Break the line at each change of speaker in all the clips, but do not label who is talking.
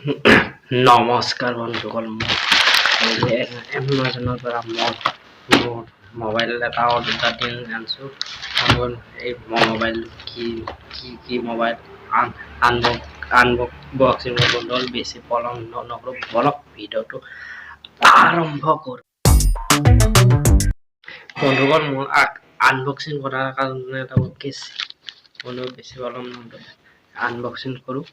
নমস্কাৰ বন্ধুসকল, মই এমাজনৰ পৰা মোৰ মোবাইল এটা অৰ্ডাৰ দি আনিছোঁ। এই মোবাইল কি মোবাইল আনবক্সিং বন্ধুসকল, বেছি পলম নকৰোঁ, বলক ভিডিঅ'টো আৰম্ভ কৰোঁ। বন্ধুসকল, মোৰ আনবক্সিং কৰাৰ কাৰণে এটা কেছ বেছি পলম নকৰোঁ, আনবক্সিং কৰোঁ।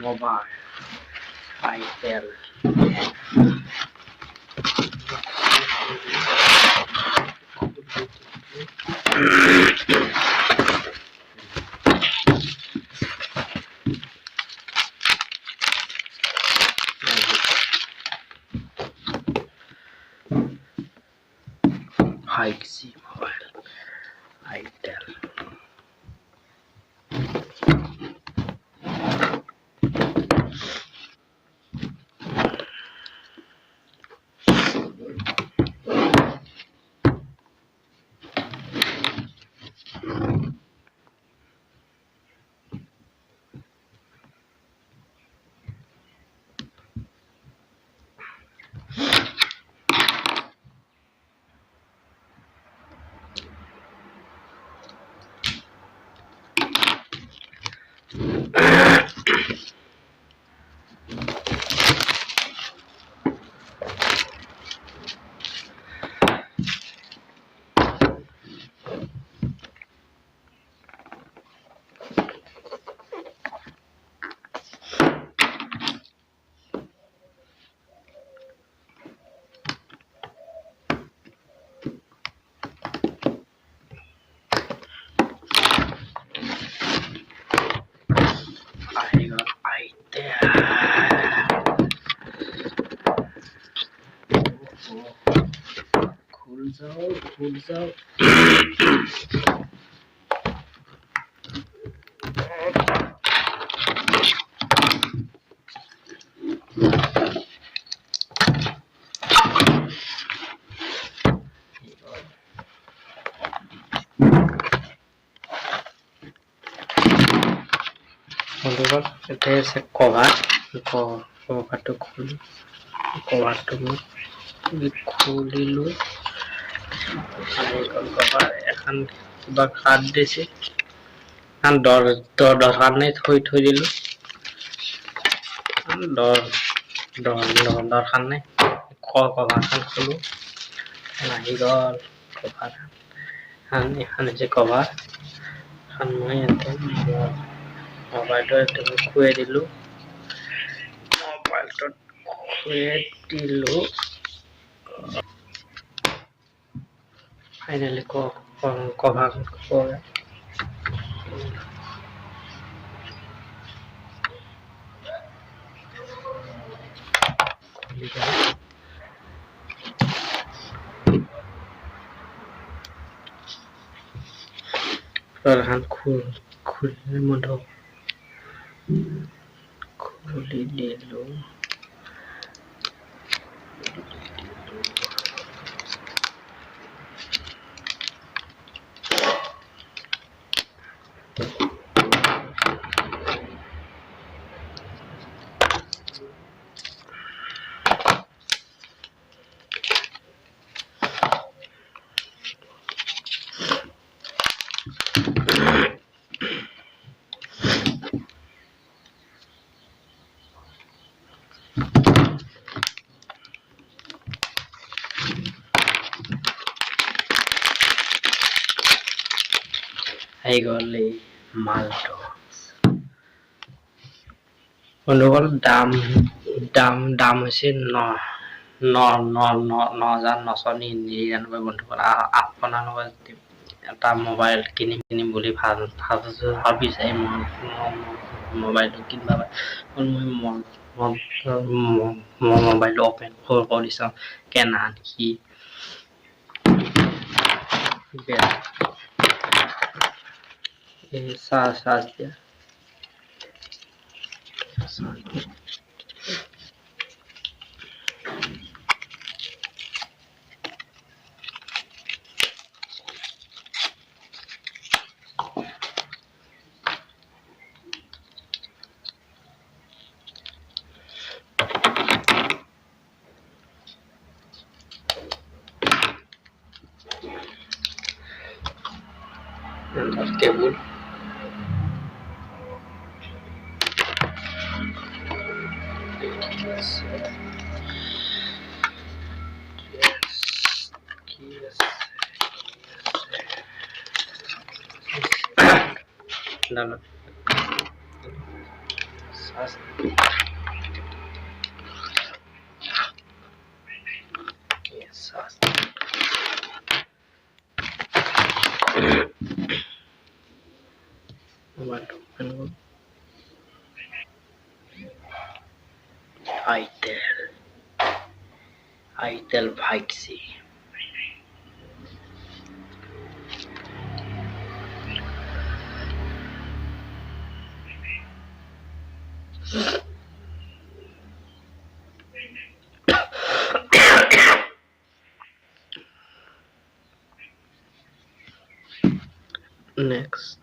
Mobile Itel High-C mobile Itel. खुल जाओ বন্ধুসকল, এটা আছে কভাৰটো খুলিলো। কভাৰ এখন কিবা কাৰ্ড দিছে, দৰকাৰ নাই, থৈ দিলো। দৰকাৰ নাই, কভাৰখন খোলো। আহি গ'ল কভাৰ। এখন হৈছে কভাৰ। মই মোবাইলটো একদম খুৱাই দিলো। ফাইনেলি কভাৰ খুলি গ'ল। খুলি বন্ধ খুলি দিলো। আহি গ'ল এই মালটো বন্ধুসকল দাম হৈছে 9,999 বন্ধুসকল আপোনালোকে যদি এটা মোবাইল কিনিম বুলি ভাবিছে মোবাইলটো কিনিব মই মোবাইলটো অপেন কৰি চাওঁ কেনা কি চাৰ্জ দিয়া cable Dale. Yes, Itel P55. Next.